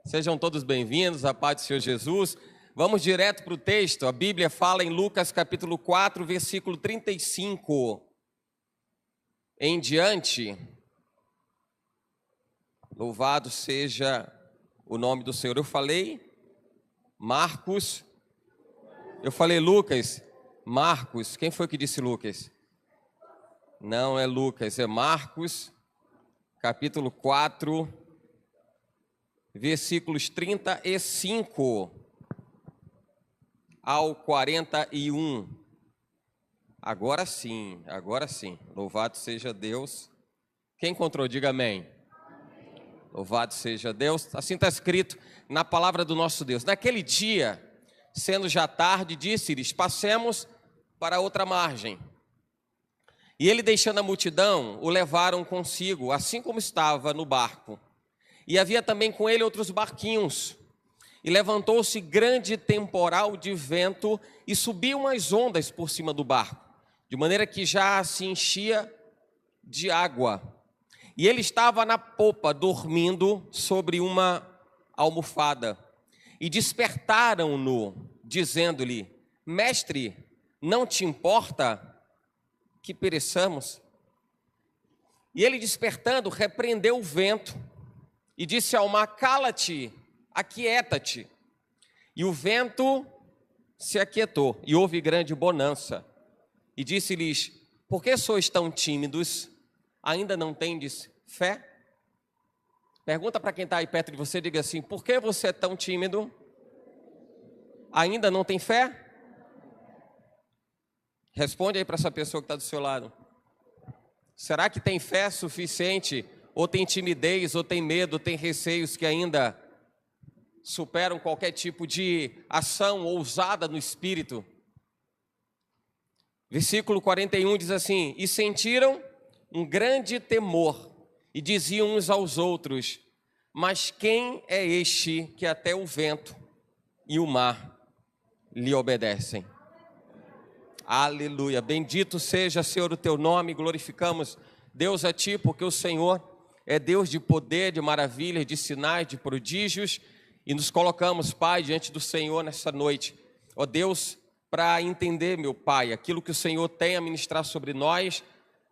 Sejam todos bem-vindos, a paz do Senhor Jesus. Vamos direto para o texto. A Bíblia fala em Lucas capítulo 4, versículo 35 em diante. Louvado seja o nome do Senhor. Eu falei Marcos, eu falei Lucas, Marcos. Quem foi que disse Lucas? Não é Lucas, é Marcos, capítulo 4, versículos 35 ao 41. Agora sim, louvado seja Deus. Quem encontrou, diga amém. Louvado seja Deus. Assim está escrito na palavra do nosso Deus. Naquele dia, sendo já tarde, disse-lhes: passemos para outra margem. E ele, deixando a multidão, o levaram consigo, assim como estava no barco. E havia também com ele outros barquinhos. E levantou-se grande temporal de vento e subiam as ondas por cima do barco, de maneira que já se enchia de água. E ele estava na popa, dormindo sobre uma almofada. E despertaram-no, dizendo-lhe: Mestre, não te importa que pereçamos? E ele, despertando, repreendeu o vento e disse ao mar: cala-te, aquieta-te. E o vento se aquietou, e houve grande bonança. E disse-lhes: por que sois tão tímidos? Ainda não tendes fé? Pergunta para quem está aí perto de você, diga assim: por que você é tão tímido? Ainda não tem fé? Responde aí para essa pessoa que está do seu lado. Será que tem fé suficiente? Ou tem timidez, ou tem medo, ou tem receios que ainda superam qualquer tipo de ação ousada no Espírito? Versículo 41 diz assim: e sentiram um grande temor, e diziam uns aos outros: mas quem é este que até o vento e o mar lhe obedecem? Aleluia, bendito seja, Senhor, o teu nome. Glorificamos, Deus, a ti, porque o Senhor é Deus de poder, de maravilhas, de sinais, de prodígios, e nos colocamos, Pai, diante do Senhor nessa noite, ó Deus, para entender, meu Pai, aquilo que o Senhor tem a ministrar sobre nós,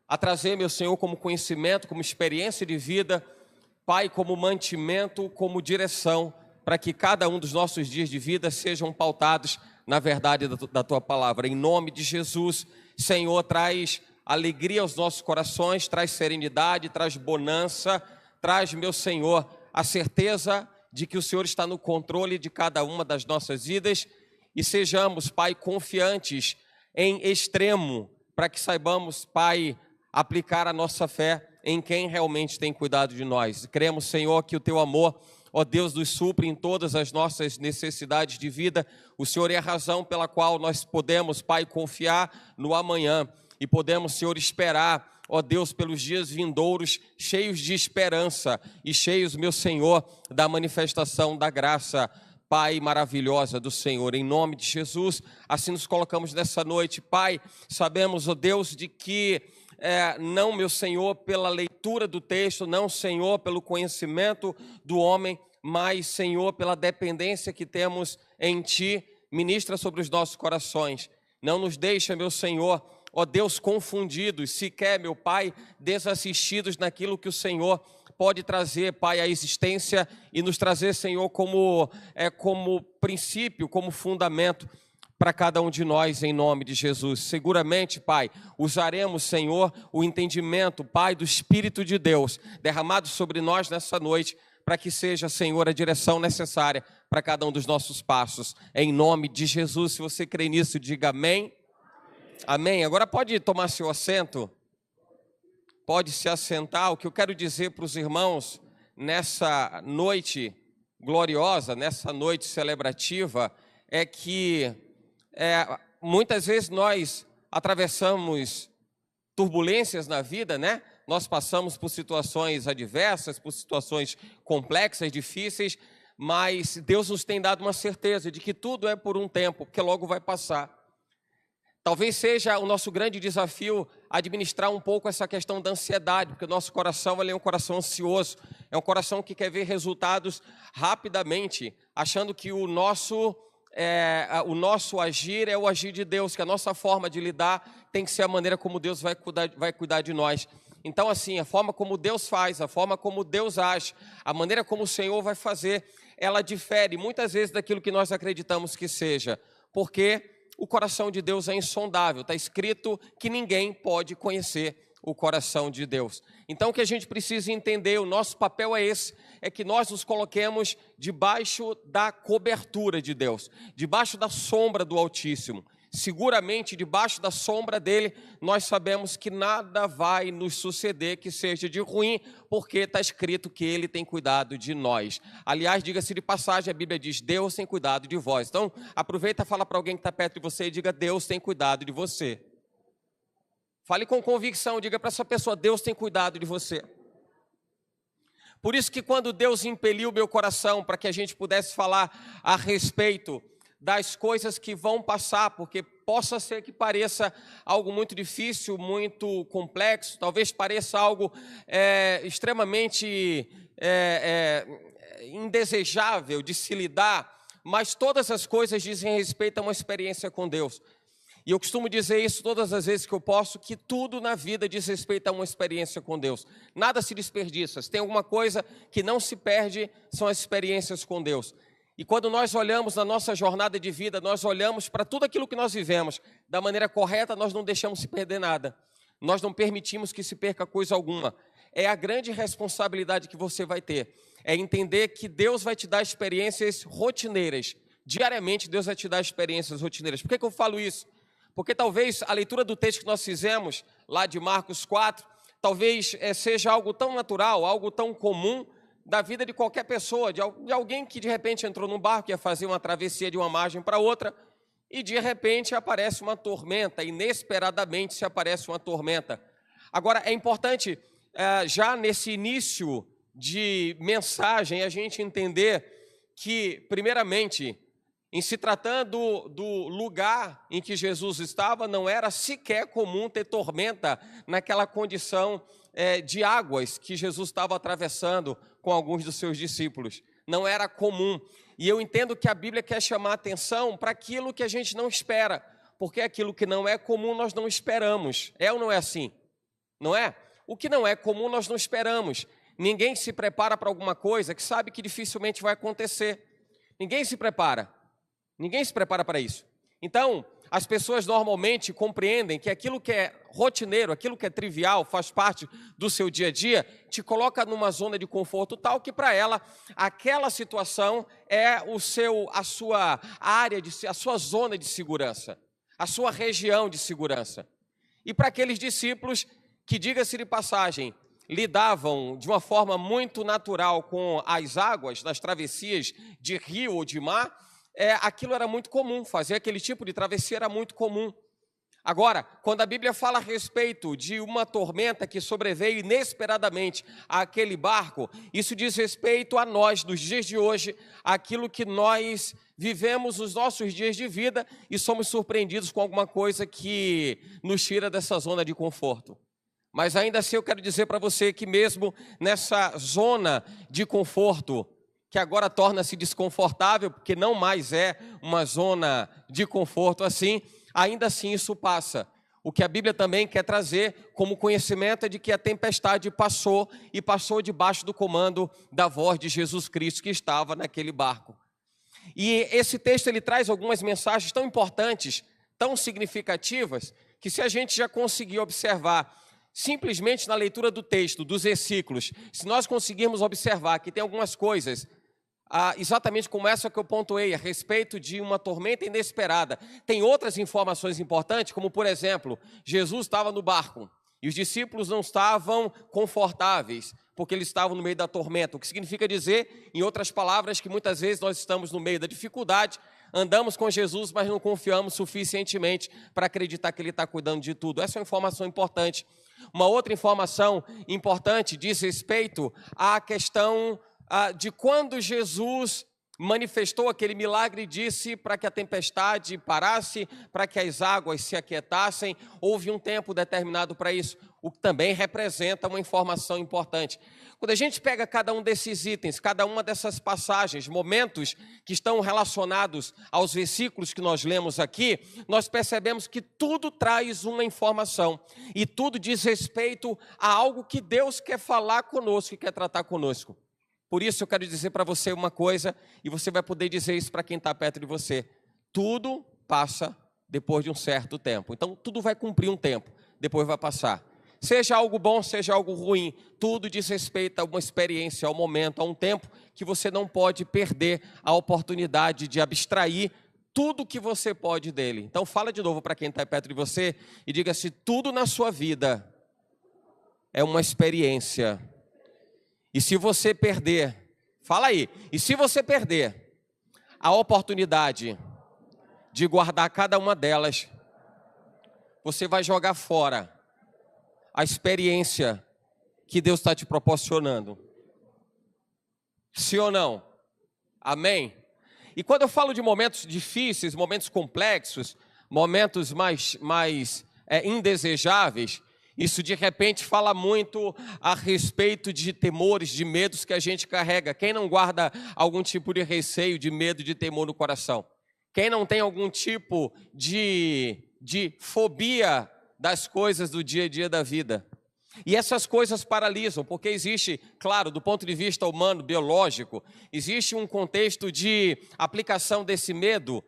a trazer, meu Senhor, como conhecimento, como experiência de vida, Pai, como mantimento, como direção, para que cada um dos nossos dias de vida sejam pautados na verdade da Tua palavra. Em nome de Jesus, Senhor, traz alegria aos nossos corações, traz serenidade, traz bonança, traz, meu Senhor, a certeza de que o Senhor está no controle de cada uma das nossas vidas, e sejamos, Pai, confiantes em extremo, para que saibamos, Pai, aplicar a nossa fé em quem realmente tem cuidado de nós. Cremos, Senhor, que o Teu amor, ó Deus, nos supre em todas as nossas necessidades de vida. O Senhor é a razão pela qual nós podemos, Pai, confiar no amanhã, e podemos, Senhor, esperar, ó Deus, pelos dias vindouros, cheios de esperança e cheios, meu Senhor, da manifestação da graça, Pai, maravilhosa do Senhor. Em nome de Jesus, assim nos colocamos nessa noite, Pai. Sabemos, ó Deus, de que não, meu Senhor, pela leitura do texto, não, Senhor, pelo conhecimento do homem, mas, Senhor, pela dependência que temos em Ti. Ministra sobre os nossos corações. Não nos deixa, meu Senhor, ó Deus, confundidos, sequer, meu Pai, desassistidos naquilo que o Senhor pode trazer, Pai, à existência, e nos trazer, Senhor, como princípio, como fundamento para cada um de nós, em nome de Jesus. Seguramente, Pai, usaremos, Senhor, o entendimento, Pai, do Espírito de Deus derramado sobre nós nessa noite, para que seja, Senhor, a direção necessária para cada um dos nossos passos. Em nome de Jesus, se você crê nisso, diga amém. Amém. Agora pode tomar seu assento, pode se assentar. O que eu quero dizer para os irmãos nessa noite gloriosa, nessa noite celebrativa, é que muitas vezes nós atravessamos turbulências na vida, né? Nós passamos por situações adversas, por situações complexas, difíceis, mas Deus nos tem dado uma certeza de que tudo é por um tempo, porque logo vai passar. Talvez seja o nosso grande desafio administrar um pouco essa questão da ansiedade, porque o nosso coração ele é um coração ansioso, é um coração que quer ver resultados rapidamente, achando que o nosso agir é o agir de Deus, que a nossa forma de lidar tem que ser a maneira como Deus vai cuidar de nós. Então, assim, a forma como Deus faz, a forma como Deus age, a maneira como o Senhor vai fazer, ela difere muitas vezes daquilo que nós acreditamos que seja, porque o coração de Deus é insondável, está escrito que ninguém pode conhecer o coração de Deus. Então o que a gente precisa entender, o nosso papel é esse, é que nós nos coloquemos debaixo da cobertura de Deus, debaixo da sombra do Altíssimo. Seguramente debaixo da sombra dele, nós sabemos que nada vai nos suceder que seja de ruim, porque está escrito que ele tem cuidado de nós. Aliás, diga-se de passagem, a Bíblia diz, Deus tem cuidado de vós. Então, aproveita e fala para alguém que está perto de você e diga, Deus tem cuidado de você. Fale com convicção, diga para essa pessoa, Deus tem cuidado de você. Por isso que quando Deus impeliu meu coração para que a gente pudesse falar a respeito das coisas que vão passar, porque possa ser que pareça algo muito difícil, muito complexo, talvez pareça algo extremamente indesejável de se lidar, mas todas as coisas dizem respeito a uma experiência com Deus. E eu costumo dizer isso todas as vezes que eu posso, que tudo na vida diz respeito a uma experiência com Deus. Nada se desperdiça. Se tem alguma coisa que não se perde, são as experiências com Deus. E quando nós olhamos na nossa jornada de vida, nós olhamos para tudo aquilo que nós vivemos da maneira correta, nós não deixamos se perder nada. Nós não permitimos que se perca coisa alguma. É a grande responsabilidade que você vai ter. É entender que Deus vai te dar experiências rotineiras. Diariamente Deus vai te dar experiências rotineiras. Por que eu falo isso? Porque talvez a leitura do texto que nós fizemos, lá de Marcos 4, talvez seja algo tão natural, algo tão comum da vida de qualquer pessoa, de alguém que de repente entrou num barco, ia fazer uma travessia de uma margem para outra, e de repente aparece uma tormenta, inesperadamente se aparece uma tormenta. Agora, é importante, já nesse início de mensagem, a gente entender que, primeiramente, em se tratando do lugar em que Jesus estava, não era sequer comum ter tormenta naquela condição de águas que Jesus estava atravessando com alguns dos seus discípulos. Não era comum. E eu entendo que a Bíblia quer chamar a atenção para aquilo que a gente não espera, porque aquilo que não é comum nós não esperamos. É ou não é assim? Não é? O que não é comum nós não esperamos. Ninguém se prepara para alguma coisa que sabe que dificilmente vai acontecer. Ninguém se prepara. Ninguém se prepara para isso. Então, as pessoas normalmente compreendem que aquilo que é rotineiro, aquilo que é trivial, faz parte do seu dia a dia, te coloca numa zona de conforto tal que para ela, aquela situação é a sua área, a sua zona de segurança, a sua região de segurança. E para aqueles discípulos que, diga-se de passagem, lidavam de uma forma muito natural com as águas, nas travessias de rio ou de mar, aquilo era muito comum, fazer aquele tipo de travessia era muito comum. Agora, quando a Bíblia fala a respeito de uma tormenta que sobreveio inesperadamente àquele barco, isso diz respeito a nós, nos dias de hoje, aquilo que nós vivemos nos nossos dias de vida e somos surpreendidos com alguma coisa que nos tira dessa zona de conforto. Mas ainda assim eu quero dizer para você que mesmo nessa zona de conforto, que agora torna-se desconfortável, porque não mais é uma zona de conforto assim, ainda assim isso passa. O que a Bíblia também quer trazer como conhecimento é de que a tempestade passou e passou debaixo do comando da voz de Jesus Cristo que estava naquele barco. E esse texto ele traz algumas mensagens tão importantes, tão significativas, que se a gente já conseguir observar simplesmente na leitura do texto, dos versículos, se nós conseguirmos observar que tem algumas coisas exatamente como essa que eu pontuei, a respeito de uma tormenta inesperada. Tem outras informações importantes, como por exemplo, Jesus estava no barco e os discípulos não estavam confortáveis, porque eles estavam no meio da tormenta, o que significa dizer, em outras palavras, que muitas vezes nós estamos no meio da dificuldade, andamos com Jesus, mas não confiamos suficientemente para acreditar que Ele está cuidando de tudo. Essa é uma informação importante. Uma outra informação importante diz respeito à questão de quando Jesus manifestou aquele milagre e disse para que a tempestade parasse, para que as águas se aquietassem. Houve um tempo determinado para isso, o que também representa uma informação importante. Quando a gente pega cada um desses itens, cada uma dessas passagens, momentos que estão relacionados aos versículos que nós lemos aqui, nós percebemos que tudo traz uma informação e tudo diz respeito a algo que Deus quer falar conosco e quer tratar conosco. Por isso eu quero dizer para você uma coisa, e você vai poder dizer isso para quem está perto de você. Tudo passa depois de um certo tempo. Então, tudo vai cumprir um tempo, depois vai passar. Seja algo bom, seja algo ruim, tudo diz respeito a uma experiência, ao momento, a um tempo que você não pode perder a oportunidade de abstrair tudo que você pode dele. Então, fala de novo para quem está perto de você e diga-se, tudo na sua vida é uma experiência. E se você perder, fala aí, e se você perder a oportunidade de guardar cada uma delas, você vai jogar fora a experiência que Deus está te proporcionando. Sim ou não? Amém? E quando eu falo de momentos difíceis, momentos complexos, momentos mais indesejáveis, isso de repente fala muito a respeito de temores, de medos que a gente carrega. Quem não guarda algum tipo de receio, de medo, de temor no coração? Quem não tem algum tipo de fobia das coisas do dia a dia da vida? E essas coisas paralisam, porque existe, claro, do ponto de vista humano, biológico, existe um contexto de aplicação desse medo,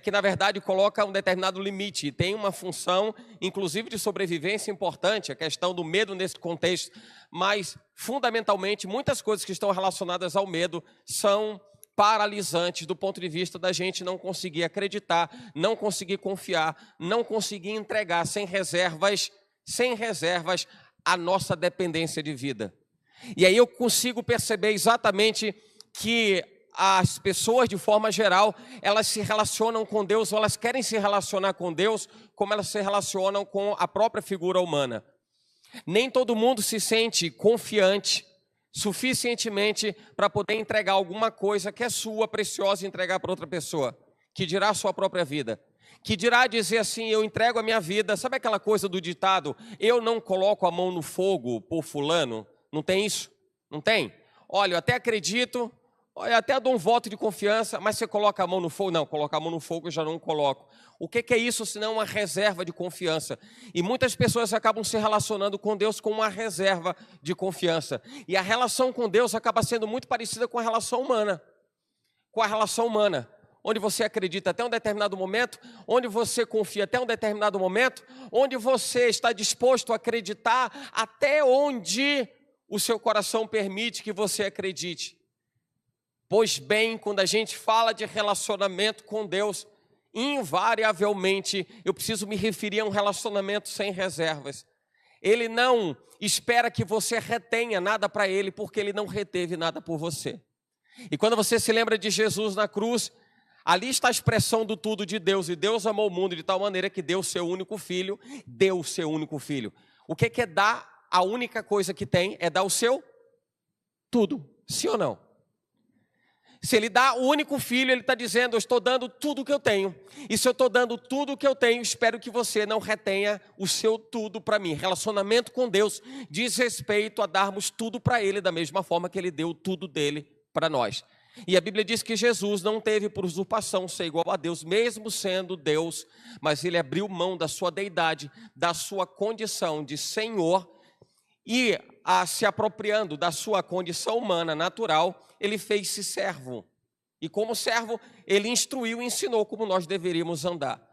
que na verdade coloca um determinado limite, e tem uma função, inclusive de sobrevivência importante, a questão do medo nesse contexto, mas fundamentalmente muitas coisas que estão relacionadas ao medo são paralisantes do ponto de vista da gente não conseguir acreditar, não conseguir confiar, não conseguir entregar sem reservas a nossa dependência de vida. E aí eu consigo perceber exatamente que as pessoas, de forma geral, elas se relacionam com Deus, ou elas querem se relacionar com Deus, como elas se relacionam com a própria figura humana. Nem todo mundo se sente confiante suficientemente para poder entregar alguma coisa que é sua, preciosa, e entregar para outra pessoa, que dirá a sua própria vida. Que dirá dizer assim, eu entrego a minha vida. Sabe aquela coisa do ditado, eu não coloco a mão no fogo por fulano? Não tem isso? Não tem? Olha, eu até acredito, eu até dou um voto de confiança, mas você coloca a mão no fogo? Não, colocar a mão no fogo eu já não coloco. O que é isso senão uma reserva de confiança? E muitas pessoas acabam se relacionando com Deus com uma reserva de confiança. E a relação com Deus acaba sendo muito parecida com a relação humana. Com a relação humana. Onde você acredita até um determinado momento, onde você confia até um determinado momento, onde você está disposto a acreditar até onde o seu coração permite que você acredite. Pois bem, quando a gente fala de relacionamento com Deus, invariavelmente eu preciso me referir a um relacionamento sem reservas. Ele não espera que você retenha nada para Ele, porque Ele não reteve nada por você. E quando você se lembra de Jesus na cruz, ali está a expressão do tudo de Deus. E Deus amou o mundo de tal maneira que deu o seu único filho. Deu o seu único filho. O que é dar? A única coisa que tem é dar o seu tudo. Sim ou não? Se ele dá o único filho, ele está dizendo, eu estou dando tudo o que eu tenho. E se eu estou dando tudo o que eu tenho, espero que você não retenha o seu tudo para mim. Relacionamento com Deus diz respeito a darmos tudo para Ele, da mesma forma que Ele deu tudo dele para nós. E a Bíblia diz que Jesus não teve por usurpação ser igual a Deus, mesmo sendo Deus, mas Ele abriu mão da sua deidade, da sua condição de Senhor, e se apropriando da sua condição humana, natural, Ele fez-se servo. E como servo, Ele instruiu e ensinou como nós deveríamos andar.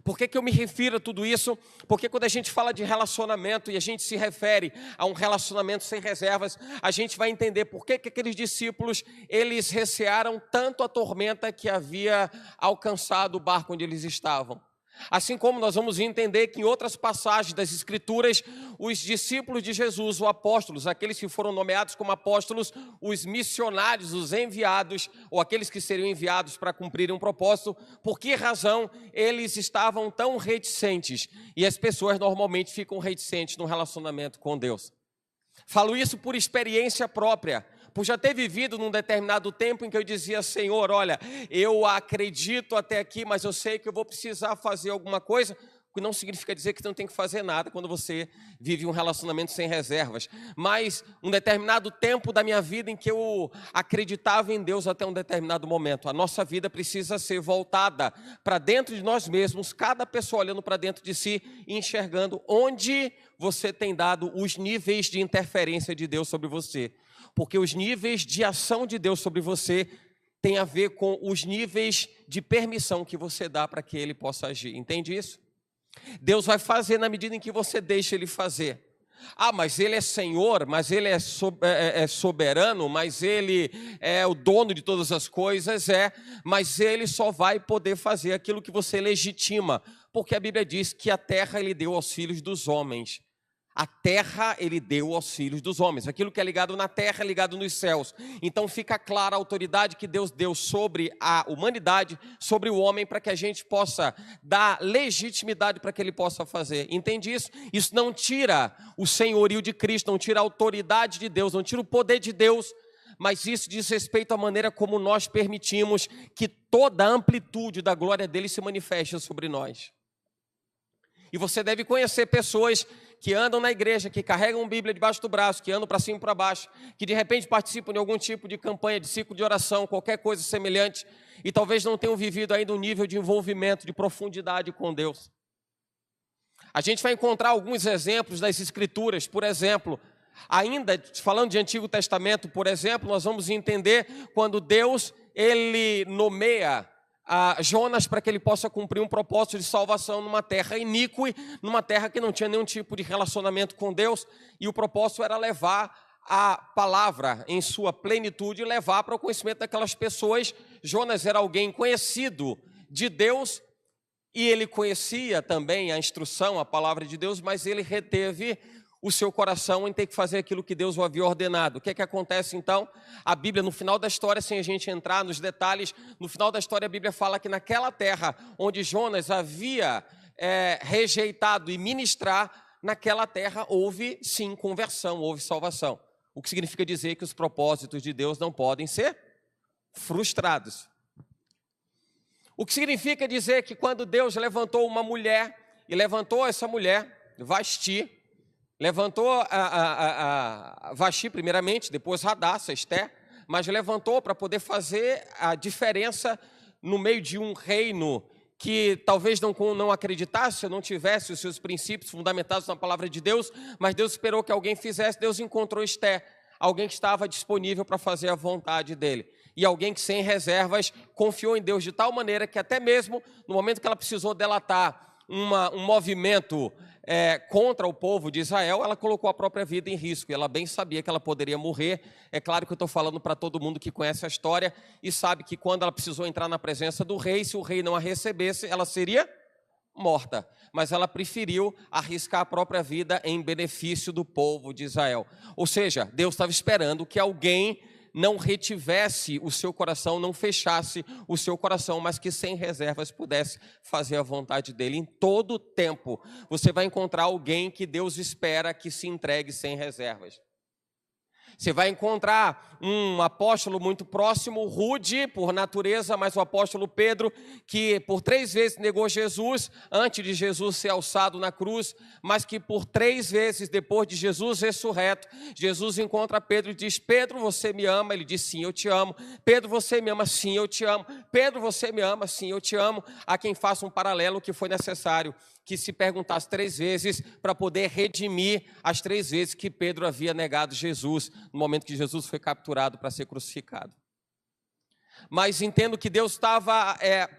Por que eu me refiro a tudo isso? Porque quando a gente fala de relacionamento e a gente se refere a um relacionamento sem reservas, a gente vai entender por que aqueles discípulos, eles recearam tanto a tormenta que havia alcançado o barco onde eles estavam. Assim como nós vamos entender que em outras passagens das Escrituras, os discípulos de Jesus, os apóstolos, aqueles que foram nomeados como apóstolos, os missionários, os enviados, ou aqueles que seriam enviados para cumprirem um propósito, por que razão eles estavam tão reticentes? E as pessoas normalmente ficam reticentes no relacionamento com Deus. Falo isso por experiência própria, por já ter vivido num determinado tempo em que eu dizia: Senhor, olha, eu acredito até aqui, mas eu sei que eu vou precisar fazer alguma coisa, o que não significa dizer que você não tem que fazer nada quando você vive um relacionamento sem reservas. Mas um determinado tempo da minha vida em que eu acreditava em Deus até um determinado momento. A nossa vida precisa ser voltada para dentro de nós mesmos, cada pessoa olhando para dentro de si e enxergando onde você tem dado os níveis de interferência de Deus sobre você. Porque os níveis de ação de Deus sobre você tem a ver com os níveis de permissão que você dá para que Ele possa agir. Entende isso? Deus vai fazer na medida em que você deixa Ele fazer. Ah, mas Ele é Senhor, mas Ele é soberano, mas Ele é o dono de todas as coisas, mas Ele só vai poder fazer aquilo que você legitima, porque a Bíblia diz que a terra Ele deu aos filhos dos homens. A terra Ele deu aos filhos dos homens. Aquilo que é ligado na terra é ligado nos céus. Então fica clara a autoridade que Deus deu sobre a humanidade, sobre o homem, para que a gente possa dar legitimidade para que Ele possa fazer. Entende isso? Isso não tira o senhorio de Cristo, não tira a autoridade de Deus, não tira o poder de Deus, mas isso diz respeito à maneira como nós permitimos que toda a amplitude da glória dEle se manifeste sobre nós. E você deve conhecer pessoas que andam na igreja, que carregam Bíblia debaixo do braço, que andam para cima e para baixo, que de repente participam de algum tipo de campanha, de ciclo de oração, qualquer coisa semelhante, e talvez não tenham vivido ainda um nível de envolvimento, de profundidade com Deus. A gente vai encontrar alguns exemplos das Escrituras, por exemplo, ainda falando de Antigo Testamento, por exemplo, nós vamos entender quando Deus, Ele nomeia a Jonas para que ele possa cumprir um propósito de salvação numa terra iníqua, numa terra que não tinha nenhum tipo de relacionamento com Deus, e o propósito era levar a palavra em sua plenitude e levar para o conhecimento daquelas pessoas. Jonas era alguém conhecido de Deus, e ele conhecia também a instrução, a palavra de Deus, mas ele reteve o seu coração em ter que fazer aquilo que Deus o havia ordenado. O que é que acontece então? A Bíblia, no final da história, sem a gente entrar nos detalhes, no final da história a Bíblia fala que naquela terra onde Jonas havia rejeitado e ministrar, naquela terra houve sim conversão, houve salvação. O que significa dizer que os propósitos de Deus não podem ser frustrados. O que significa dizer que quando Deus levantou uma mulher, e levantou essa mulher, Vasti, levantou a Vasti primeiramente, depois Radassa, Esther, mas levantou para poder fazer a diferença no meio de um reino que talvez não acreditasse, não tivesse os seus princípios fundamentados na palavra de Deus, mas Deus esperou que alguém fizesse. Deus encontrou Esther, alguém que estava disponível para fazer a vontade dele, e alguém que sem reservas confiou em Deus de tal maneira que até mesmo no momento que ela precisou delatar um movimento contra o povo de Israel, ela colocou a própria vida em risco, e ela bem sabia que ela poderia morrer. É claro que eu estou falando para todo mundo que conhece a história e sabe que quando ela precisou entrar na presença do rei, se o rei não a recebesse, ela seria morta, mas ela preferiu arriscar a própria vida em benefício do povo de Israel. Ou seja, Deus estava esperando que alguém não retivesse o seu coração, não fechasse o seu coração, mas que sem reservas pudesse fazer a vontade dele. Em todo tempo, você vai encontrar alguém que Deus espera que se entregue sem reservas. Você vai encontrar um apóstolo muito próximo, rude por natureza, mas o apóstolo Pedro, que por 3 vezes negou Jesus, antes de Jesus ser alçado na cruz, mas que por 3 vezes depois de Jesus ressurreto, Jesus encontra Pedro e diz: Pedro, você me ama? Ele diz: sim, eu te amo. Pedro, você me ama? Sim, eu te amo. Pedro, você me ama? Sim, eu te amo. Há quem faça um paralelo que foi necessário que se perguntasse 3 vezes para poder redimir as 3 vezes que Pedro havia negado Jesus no momento que Jesus foi capturado para ser crucificado. Mas entendo que Deus estava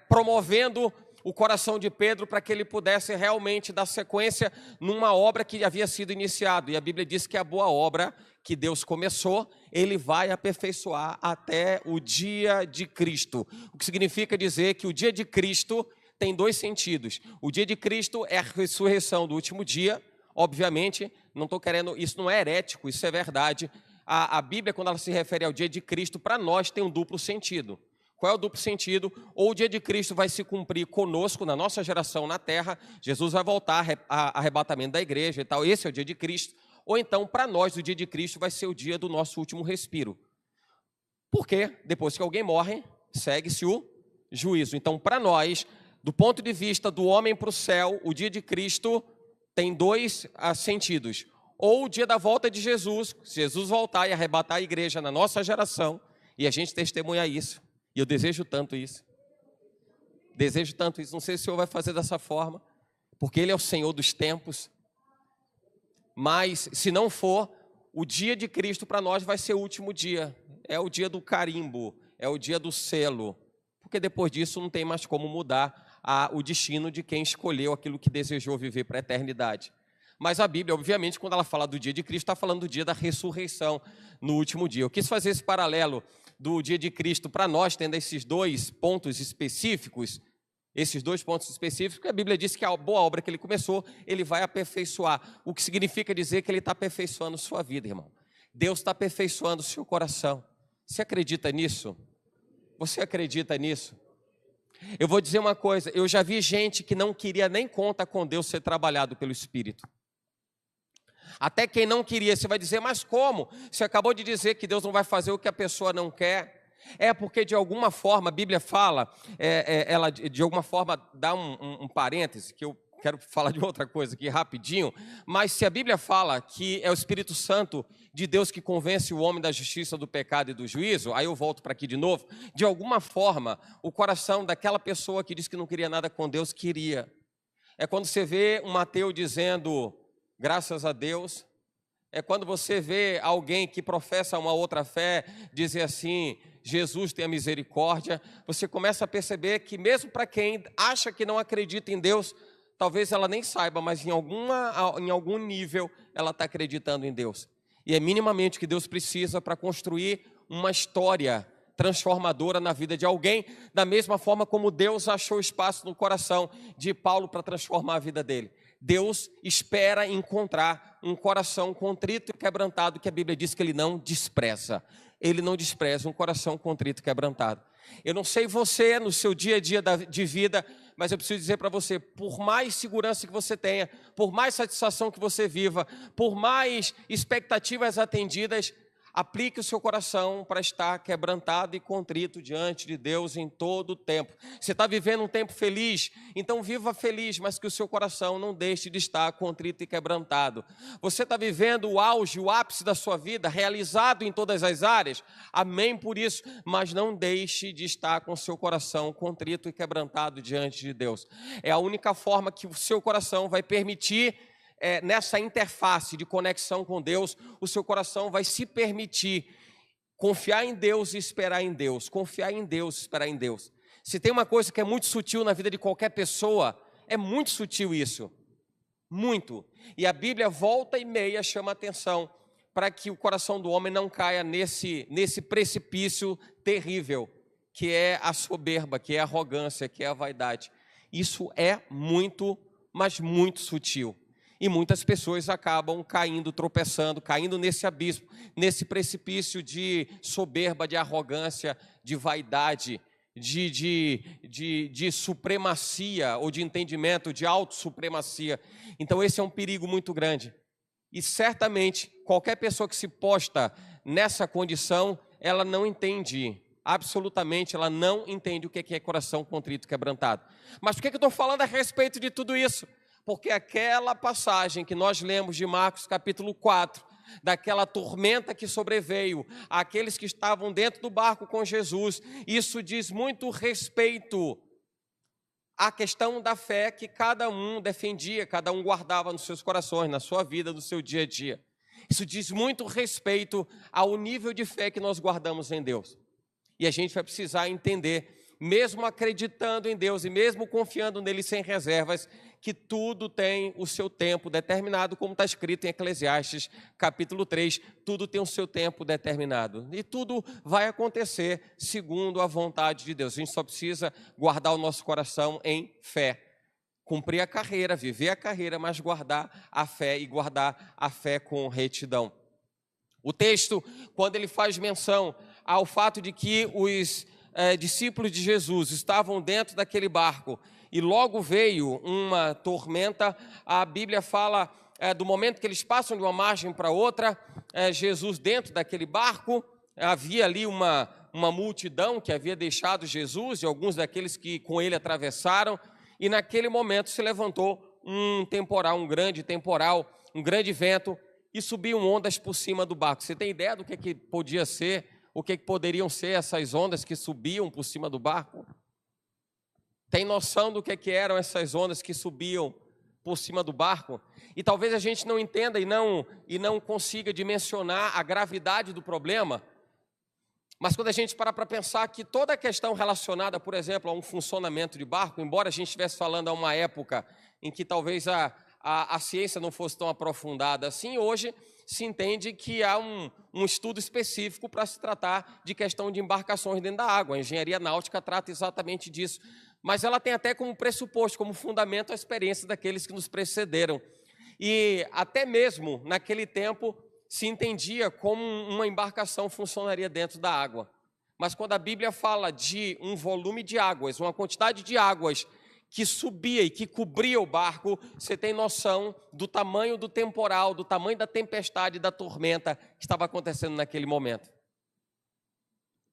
promovendo o coração de Pedro para que ele pudesse realmente dar sequência numa obra que havia sido iniciada. E a Bíblia diz que a boa obra que Deus começou, Ele vai aperfeiçoar até o dia de Cristo. O que significa dizer que o dia de Cristo tem 2 sentidos. O dia de Cristo é a ressurreição do último dia. Obviamente, não estou querendo, isso não é herético, isso é verdade. A Bíblia, quando ela se refere ao dia de Cristo, para nós tem um duplo sentido. Qual é o duplo sentido? Ou o dia de Cristo vai se cumprir conosco, na nossa geração na terra, Jesus vai voltar, arrebatamento da igreja e tal, esse é o dia de Cristo. Ou então, para nós, o dia de Cristo vai ser o dia do nosso último respiro. Porque depois que alguém morre, segue-se o juízo. Então, para nós, do ponto de vista do homem para o céu, o dia de Cristo tem dois sentidos. Ou o dia da volta de Jesus, se Jesus voltar e arrebatar a igreja na nossa geração, e a gente testemunha isso. E eu desejo tanto isso. Desejo tanto isso. Não sei se o Senhor vai fazer dessa forma, porque Ele é o Senhor dos tempos. Mas, se não for, o dia de Cristo para nós vai ser o último dia. É o dia do carimbo, é o dia do selo. Porque depois disso não tem mais como mudar o destino de quem escolheu aquilo que desejou viver para a eternidade. Mas a Bíblia, obviamente, quando ela fala do dia de Cristo, está falando do dia da ressurreição, no último dia. Eu quis fazer esse paralelo do dia de Cristo para nós, tendo esses dois pontos específicos, porque a Bíblia diz que a boa obra que Ele começou, Ele vai aperfeiçoar. O que significa dizer que Ele está aperfeiçoando sua vida, irmão. Deus está aperfeiçoando o seu coração. Você acredita nisso? Você acredita nisso? Eu vou dizer uma coisa, eu já vi gente que não queria nem conta com Deus ser trabalhado pelo Espírito. Até quem não queria, você vai dizer, mas como? Você acabou de dizer que Deus não vai fazer o que a pessoa não quer. É porque de alguma forma, a Bíblia fala, ela de alguma forma dá um parêntese, que eu quero falar de outra coisa aqui rapidinho, mas se a Bíblia fala que é o Espírito Santo de Deus que convence o homem da justiça, do pecado e do juízo, aí eu volto para aqui de novo, de alguma forma, o coração daquela pessoa que disse que não queria nada com Deus, queria. É quando você vê um ateu dizendo, graças a Deus. É quando você vê alguém que professa uma outra fé, dizer assim, Jesus tenha misericórdia, você começa a perceber que mesmo para quem acha que não acredita em Deus, talvez ela nem saiba, mas em algum nível ela está acreditando em Deus. E é minimamente o que Deus precisa para construir uma história transformadora na vida de alguém, da mesma forma como Deus achou espaço no coração de Paulo para transformar a vida dele. Deus espera encontrar um coração contrito e quebrantado, que a Bíblia diz que Ele não despreza. Ele não despreza um coração contrito e quebrantado. Eu não sei você no seu dia a dia de vida, mas eu preciso dizer para você, por mais segurança que você tenha, por mais satisfação que você viva, por mais expectativas atendidas, aplique o seu coração para estar quebrantado e contrito diante de Deus em todo o tempo. Você está vivendo um tempo feliz? Então viva feliz, mas que o seu coração não deixe de estar contrito e quebrantado. Você está vivendo o auge, o ápice da sua vida, realizado em todas as áreas? Amém por isso, mas não deixe de estar com o seu coração contrito e quebrantado diante de Deus. É a única forma que o seu coração vai permitir nessa interface de conexão com Deus, o seu coração vai se permitir confiar em Deus e esperar em Deus. Confiar em Deus e esperar em Deus. Se tem uma coisa que é muito sutil na vida de qualquer pessoa, é muito sutil isso. Muito. E a Bíblia volta e meia chama a atenção para que o coração do homem não caia nesse precipício terrível, que é a soberba, que é a arrogância, que é a vaidade. Isso é muito, mas muito sutil. E muitas pessoas acabam caindo, tropeçando, caindo nesse abismo, nesse precipício de soberba, de arrogância, de vaidade, de supremacia ou de entendimento, de autossupremacia. Então esse é um perigo muito grande. E certamente qualquer pessoa que se posta nessa condição, ela não entende, absolutamente ela não entende o que é coração contrito e quebrantado. Mas por que eu estou falando a respeito de tudo isso? Porque aquela passagem que nós lemos de Marcos capítulo 4, daquela tormenta que sobreveio àqueles que estavam dentro do barco com Jesus, isso diz muito respeito à questão da fé que cada um defendia, cada um guardava nos seus corações, na sua vida, no seu dia a dia. Isso diz muito respeito ao nível de fé que nós guardamos em Deus. E a gente vai precisar entender, mesmo acreditando em Deus e mesmo confiando nele sem reservas, que tudo tem o seu tempo determinado, como está escrito em Eclesiastes capítulo 3, tudo tem o seu tempo determinado. E tudo vai acontecer segundo a vontade de Deus. A gente só precisa guardar o nosso coração em fé. Cumprir a carreira, viver a carreira, mas guardar a fé e guardar a fé com retidão. O texto, quando ele faz menção ao fato de que os discípulos de Jesus estavam dentro daquele barco e logo veio uma tormenta, a Bíblia fala do momento que eles passam de uma margem para outra, Jesus dentro daquele barco, havia ali uma uma multidão que havia deixado Jesus e alguns daqueles que com ele atravessaram, e naquele momento se levantou um temporal, um grande temporal, um grande vento, e subiam ondas por cima do barco. Você tem ideia do que podia ser, o que poderiam ser essas ondas que subiam por cima do barco? Tem noção do que eram essas ondas que subiam por cima do barco? E talvez a gente não entenda e não consiga dimensionar a gravidade do problema, mas quando a gente para pensar que toda a questão relacionada, por exemplo, a um funcionamento de barco, embora a gente estivesse falando a uma época em que talvez a ciência não fosse tão aprofundada assim, hoje se entende que há um estudo específico para se tratar de questão de embarcações dentro da água. A engenharia náutica trata exatamente disso. Mas ela tem até como pressuposto, como fundamento, a experiência daqueles que nos precederam. E até mesmo naquele tempo se entendia como uma embarcação funcionaria dentro da água. Mas quando a Bíblia fala de um volume de águas, uma quantidade de águas que subia e que cobria o barco, você tem noção do tamanho do temporal, do tamanho da tempestade, da tormenta que estava acontecendo naquele momento.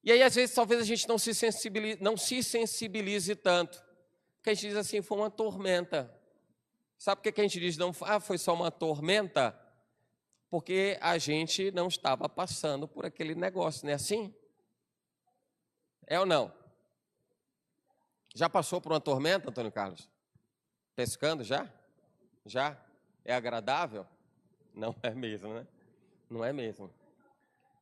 E aí, às vezes, talvez a gente não se sensibilize tanto, porque a gente diz assim, foi uma tormenta. Sabe por que a gente diz, não, foi só uma tormenta? Porque a gente não estava passando por aquele negócio, não é assim? É ou não? Já passou por uma tormenta, Antônio Carlos? Pescando já? Já? É agradável? Não é mesmo, né? Não é mesmo.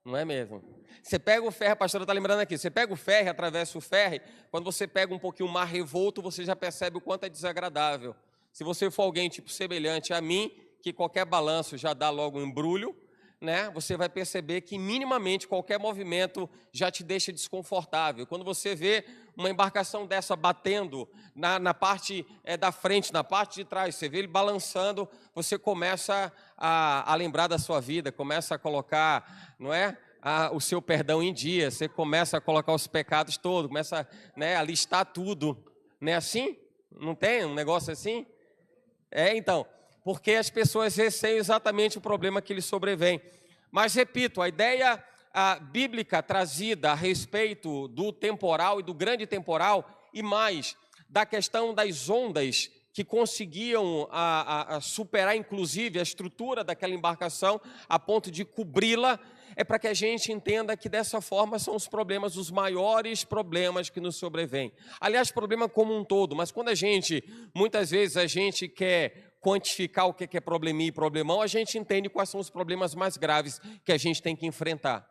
Não é mesmo. Você pega o ferry, a pastora está lembrando aqui, você pega o ferry, atravessa o ferry, quando você pega um pouquinho o mar revolto, você já percebe o quanto é desagradável. Se você for alguém tipo semelhante a mim, que qualquer balanço já dá logo um embrulho, né? Você vai perceber que minimamente qualquer movimento já te deixa desconfortável. Quando você vê uma embarcação dessa batendo na parte da frente, na parte de trás, você vê ele balançando, você começa a lembrar da sua vida, começa a colocar, não é? O seu perdão em dia, você começa a colocar os pecados todos, começa, né, a listar tudo. Não é assim? Não tem um negócio assim? Então, porque as pessoas receiam exatamente o problema que lhes sobrevém. Mas, repito, a ideia bíblica trazida a respeito do temporal e do grande temporal, e mais, da questão das ondas que conseguiam superar, inclusive, a estrutura daquela embarcação a ponto de cobri-la, é para que a gente entenda que dessa forma são os problemas, os maiores problemas que nos sobrevêm. Aliás, problema como um todo, mas quando muitas vezes a gente quer quantificar o que é probleminha e problemão, a gente entende quais são os problemas mais graves que a gente tem que enfrentar.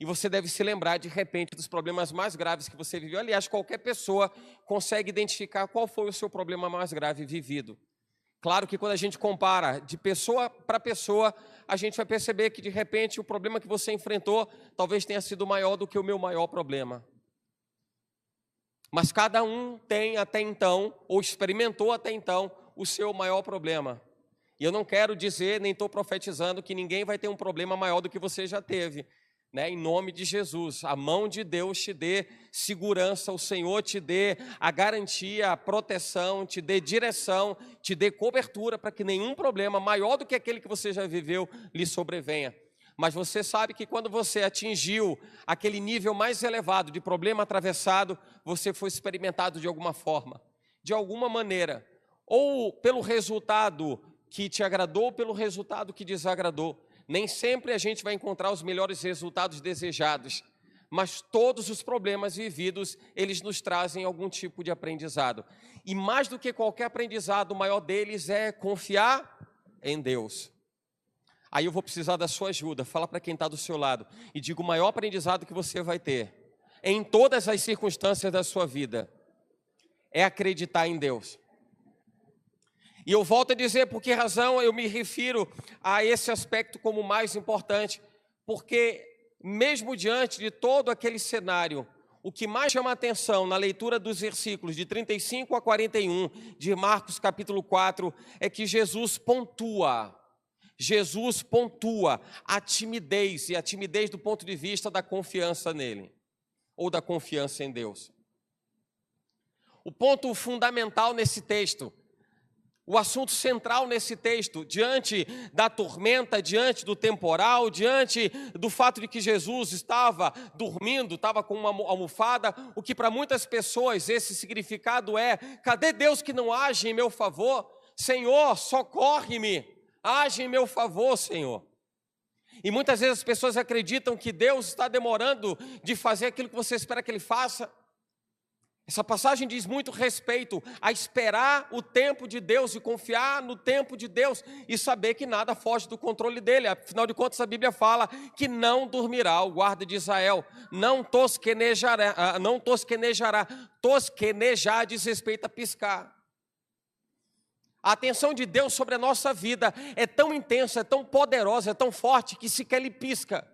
E você deve se lembrar, de repente, dos problemas mais graves que você viveu. Aliás, qualquer pessoa consegue identificar qual foi o seu problema mais grave vivido. Claro que quando a gente compara de pessoa para pessoa, a gente vai perceber que, de repente, o problema que você enfrentou talvez tenha sido maior do que o meu maior problema. Mas cada um tem até então, ou experimentou até então, o seu maior problema. E eu não quero dizer, nem estou profetizando, que ninguém vai ter um problema maior do que você já teve. Né? Em nome de Jesus, a mão de Deus te dê segurança, o Senhor te dê a garantia, a proteção, te dê direção, te dê cobertura para que nenhum problema maior do que aquele que você já viveu lhe sobrevenha. Mas você sabe que quando você atingiu aquele nível mais elevado de problema atravessado, você foi experimentado de alguma forma, de alguma maneira, ou pelo resultado que te agradou, ou pelo resultado que desagradou. Nem sempre a gente vai encontrar os melhores resultados desejados, mas todos os problemas vividos, eles nos trazem algum tipo de aprendizado. E mais do que qualquer aprendizado, o maior deles é confiar em Deus. Aí eu vou precisar da sua ajuda, fala para quem está do seu lado e diga o maior aprendizado que você vai ter em todas as circunstâncias da sua vida é acreditar em Deus. E eu volto a dizer por que razão eu me refiro a esse aspecto como o mais importante, porque mesmo diante de todo aquele cenário, o que mais chama a atenção na leitura dos versículos de 35 a 41 de Marcos capítulo 4 é que Jesus pontua a timidez, e a timidez do ponto de vista da confiança nele, ou da confiança em Deus. O ponto fundamental nesse texto o assunto central nesse texto, diante da tormenta, diante do temporal, diante do fato de que Jesus estava dormindo, estava com uma almofada, o que para muitas pessoas esse significado é: cadê Deus que não age em meu favor? Senhor, socorre-me, age em meu favor, Senhor. E muitas vezes as pessoas acreditam que Deus está demorando de fazer aquilo que você espera que Ele faça. Essa passagem diz muito respeito a esperar o tempo de Deus e confiar no tempo de Deus e saber que nada foge do controle dele. Afinal de contas, a Bíblia fala que não dormirá o guarda de Israel, não tosquenejará. Tosquenejar diz respeito a piscar. A atenção de Deus sobre a nossa vida é tão intensa, é tão poderosa, é tão forte que sequer Ele pisca.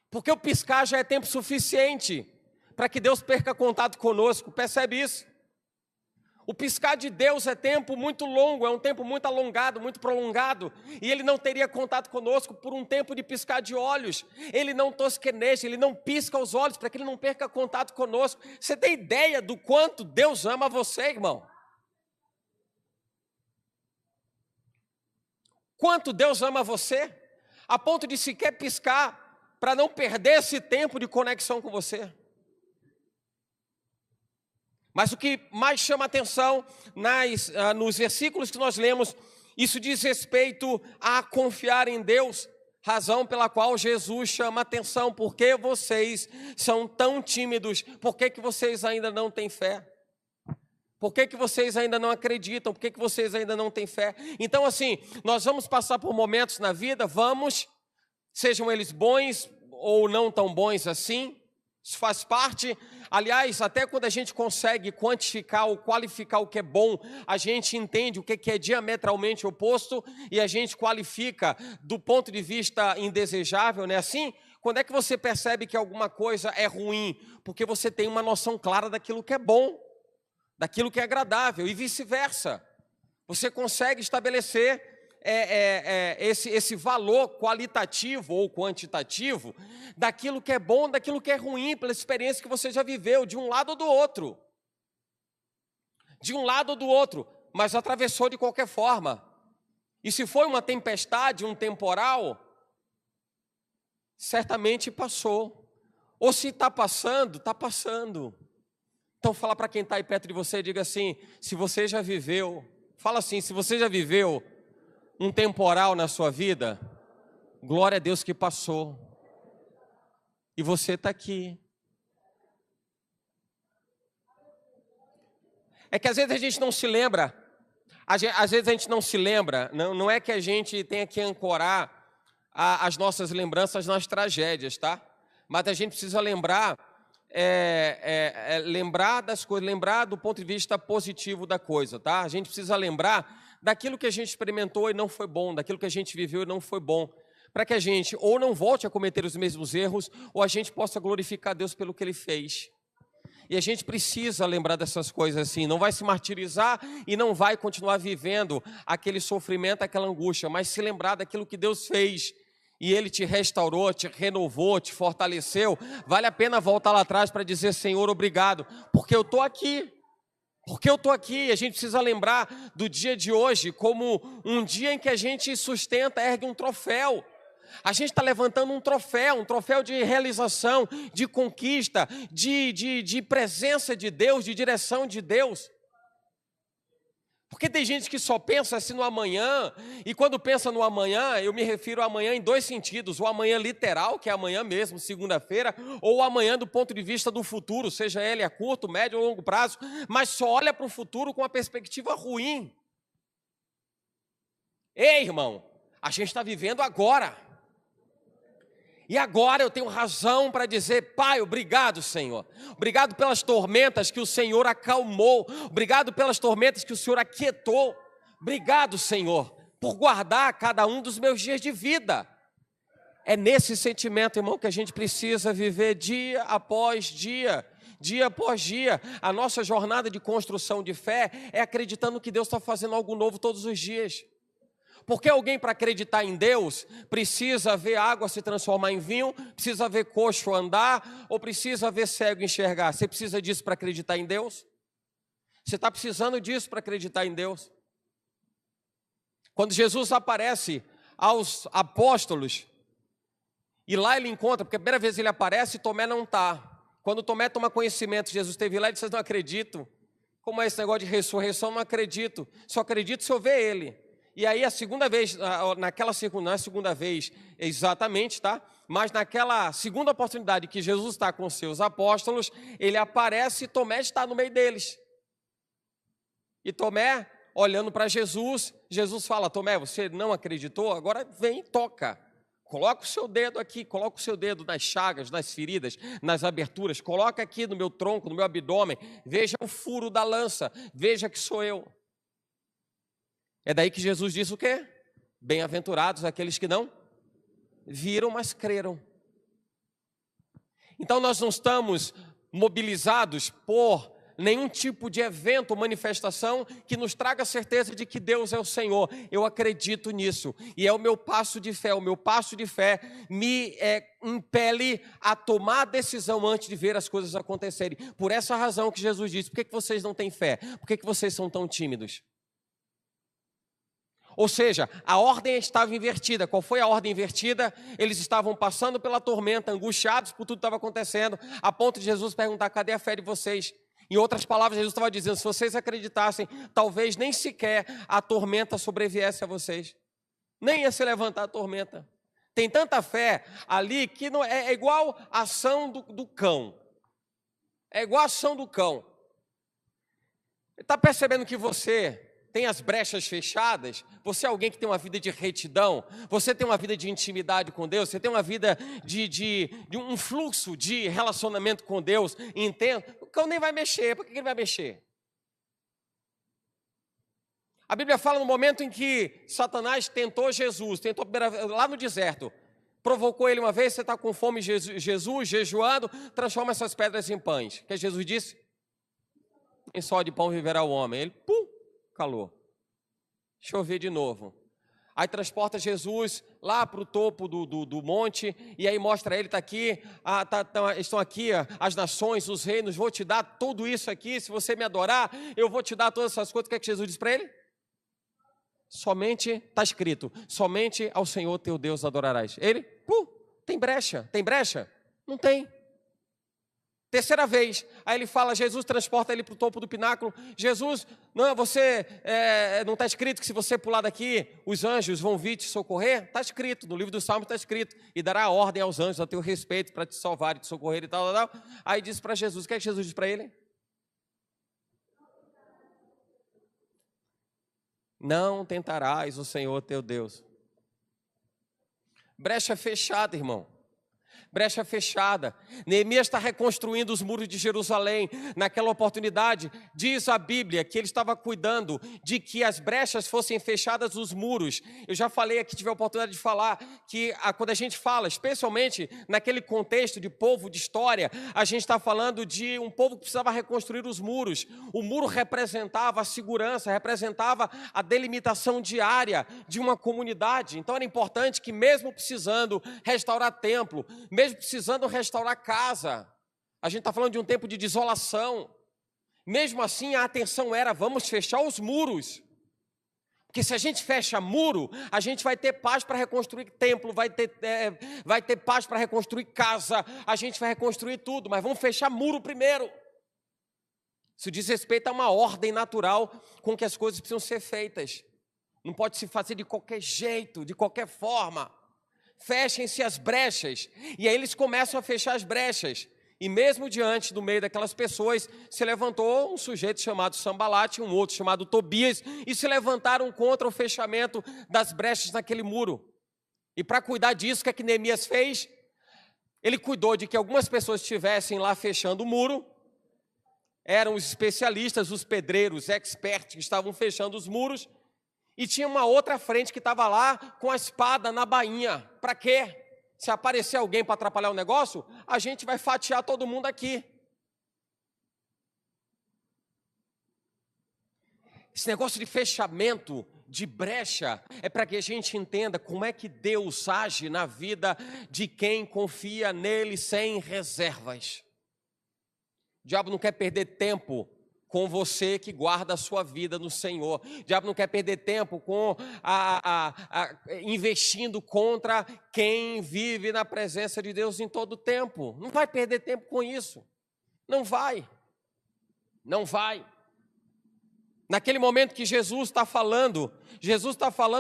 Porque o piscar já é tempo suficiente para que Deus perca contato conosco, percebe isso? O piscar de Deus é tempo muito longo, é um tempo muito alongado, muito prolongado, e Ele não teria contato conosco por um tempo de piscar de olhos. Ele não tosqueneja, Ele não pisca os olhos para que Ele não perca contato conosco. Você tem ideia do quanto Deus ama você, irmão? Quanto Deus ama você, a ponto de sequer piscar para não perder esse tempo de conexão com você. Mas o que mais chama atenção nos versículos que nós lemos, isso diz respeito a confiar em Deus, razão pela qual Jesus chama atenção. Por que vocês são tão tímidos? Por que vocês ainda não têm fé? Por que vocês ainda não acreditam? Por que vocês ainda não têm fé? Então assim, nós vamos passar por momentos na vida, sejam eles bons ou não tão bons assim, isso faz parte. Aliás, até quando a gente consegue quantificar ou qualificar o que é bom, a gente entende o que é diametralmente oposto e a gente qualifica do ponto de vista indesejável, não é assim? Quando é que você percebe que alguma coisa é ruim? Porque você tem uma noção clara daquilo que é bom, daquilo que é agradável e vice-versa. Você consegue estabelecer esse valor qualitativo ou quantitativo daquilo que é bom, daquilo que é ruim, pela experiência que você já viveu, de um lado ou do outro. De um lado ou do outro, mas atravessou de qualquer forma. E se foi uma tempestade, um temporal, certamente passou. Ou se está passando, está passando. Então fala para quem está aí perto de você e diga assim: se você já viveu, fala assim, se você já viveu um temporal na sua vida, glória a Deus que passou. E você está aqui. É que às vezes a gente não se lembra, não é que a gente tenha que ancorar as nossas lembranças nas tragédias, tá? Mas a gente precisa lembrar, lembrar das coisas, lembrar do ponto de vista positivo da coisa, tá? A gente precisa lembrar daquilo que a gente experimentou e não foi bom, daquilo que a gente viveu e não foi bom, para que a gente ou não volte a cometer os mesmos erros, ou a gente possa glorificar Deus pelo que Ele fez. E a gente precisa lembrar dessas coisas assim, não vai se martirizar e não vai continuar vivendo aquele sofrimento, aquela angústia, mas se lembrar daquilo que Deus fez, e Ele te restaurou, te renovou, te fortaleceu. Vale a pena voltar lá atrás para dizer: Senhor, obrigado, porque eu estou aqui. Porque eu estou aqui. A gente precisa lembrar do dia de hoje como um dia em que a gente sustenta, ergue um troféu. A gente está levantando um troféu de realização, de conquista, de presença de Deus, de direção de Deus. Porque tem gente que só pensa assim no amanhã, e quando pensa no amanhã, eu me refiro ao amanhã em dois sentidos: o amanhã literal, que é amanhã mesmo, segunda-feira, ou o amanhã do ponto de vista do futuro, seja ele a curto, médio ou longo prazo, mas só olha para o futuro com uma perspectiva ruim. Ei, irmão, a gente está vivendo agora. E agora eu tenho razão para dizer: Pai, obrigado, Senhor. Obrigado pelas tormentas que o Senhor acalmou. Obrigado pelas tormentas que o Senhor aquietou. Obrigado, Senhor, por guardar cada um dos meus dias de vida. É nesse sentimento, irmão, que a gente precisa viver dia após dia. Dia após dia. A nossa jornada de construção de fé é acreditando que Deus está fazendo algo novo todos os dias. Porque alguém, para acreditar em Deus, precisa ver água se transformar em vinho, precisa ver coxo andar, ou precisa ver cego enxergar. Você precisa disso para acreditar em Deus? Você está precisando disso para acreditar em Deus. Quando Jesus aparece aos apóstolos, e lá ele encontra, porque a primeira vez ele aparece, Tomé não está. Quando Tomé toma conhecimento, Jesus esteve lá e disse: não acredito. Como é esse negócio de ressurreição? Não acredito. Só acredito se eu ver ele. E aí a segunda vez, naquela segunda, não é a segunda vez exatamente, tá? Mas naquela segunda oportunidade que Jesus está com seus apóstolos, ele aparece e Tomé está no meio deles. E Tomé, olhando para Jesus, Jesus fala: Tomé, você não acreditou? Agora vem e toca. Coloca o seu dedo aqui, coloca o seu dedo nas chagas, nas feridas, nas aberturas. Coloca aqui no meu tronco, no meu abdômen. Veja o furo da lança, veja que sou eu. É daí que Jesus diz o quê? Bem-aventurados aqueles que não viram, mas creram. Então nós não estamos mobilizados por nenhum tipo de evento ou manifestação que nos traga a certeza de que Deus é o Senhor. Eu acredito nisso. E é o meu passo de fé. O meu passo de fé me impele a tomar a decisão antes de ver as coisas acontecerem. Por essa razão que Jesus disse: por que vocês não têm fé? Por que vocês são tão tímidos? Ou seja, a ordem estava invertida. Qual foi a ordem invertida? Eles estavam passando pela tormenta, angustiados por tudo que estava acontecendo, a ponto de Jesus perguntar: cadê a fé de vocês? Em outras palavras, Jesus estava dizendo: se vocês acreditassem, talvez nem sequer a tormenta sobreviesse a vocês. Nem ia se levantar a tormenta. Tem tanta fé ali que não é igual a ação do cão. É igual a ação do cão. Está percebendo que você tem as brechas fechadas? Você é alguém que tem uma vida de retidão? Você tem uma vida de intimidade com Deus? Você tem uma vida de um fluxo de relacionamento com Deus intenso? O cão nem vai mexer. Por que ele vai mexer? A Bíblia fala no momento em que Satanás tentou Jesus, tentou lá no deserto, provocou ele uma vez: você está com fome, Jesus, jejuando, transforma essas pedras em pães. O que Jesus disse? Em só de pão viverá o homem. Ele, calou. Deixa eu ver de novo. Aí transporta Jesus lá para o topo do monte, e aí mostra ele: está aqui, estão aqui as nações, os reinos, vou te dar tudo isso aqui, se você me adorar, eu vou te dar todas essas coisas. O que é que Jesus diz para ele? Somente, está escrito, somente ao Senhor teu Deus adorarás. Ele, tem brecha? Tem brecha? Não tem. Terceira vez, aí ele fala, Jesus transporta ele para o topo do pináculo. Jesus, não, você, não está escrito que se você pular daqui, os anjos vão vir te socorrer? Está escrito, no livro dos Salmos está escrito: e dará ordem aos anjos a teu respeito para te salvar e te socorrer e tal. Aí diz para Jesus, o que é que Jesus diz para ele? Não tentarás o Senhor teu Deus. Brecha fechada, irmão. Brecha fechada. Neemias está reconstruindo os muros de Jerusalém. Naquela oportunidade, diz a Bíblia que ele estava cuidando de que as brechas fossem fechadas nos muros. Eu já falei aqui, tive a oportunidade de falar que quando a gente fala, especialmente naquele contexto de povo, de história, a gente está falando de um povo que precisava reconstruir os muros. O muro representava a segurança, representava a delimitação diária de uma comunidade. Então era importante que, mesmo precisando restaurar templo, mesmo precisando restaurar casa, a gente está falando de um tempo de desolação, mesmo assim a atenção era: vamos fechar os muros, porque se a gente fecha muro, a gente vai ter paz para reconstruir templo, vai ter paz para reconstruir casa, a gente vai reconstruir tudo, mas vamos fechar muro primeiro. Isso diz respeito a uma ordem natural com que as coisas precisam ser feitas, não pode se fazer de qualquer jeito, de qualquer forma. Fechem-se as brechas. E aí eles começam a fechar as brechas. E mesmo diante do meio daquelas pessoas, se levantou um sujeito chamado Sambalate, um outro chamado Tobias, e se levantaram contra o fechamento das brechas naquele muro. E para cuidar disso, o que Neemias fez? Ele cuidou de que algumas pessoas estivessem lá fechando o muro. Eram os especialistas, os pedreiros, experts que estavam fechando os muros. E tinha uma outra frente que estava lá com a espada na bainha. Para quê? Se aparecer alguém para atrapalhar o negócio, a gente vai fatiar todo mundo aqui. Esse negócio de fechamento, de brecha, é para que a gente entenda como é que Deus age na vida de quem confia nele sem reservas. O diabo não quer perder tempo com você que guarda a sua vida no Senhor. O diabo não quer perder tempo com investindo contra quem vive na presença de Deus em todo o tempo. Não vai perder tempo com isso. Não vai. Não vai. Naquele momento que Jesus está falando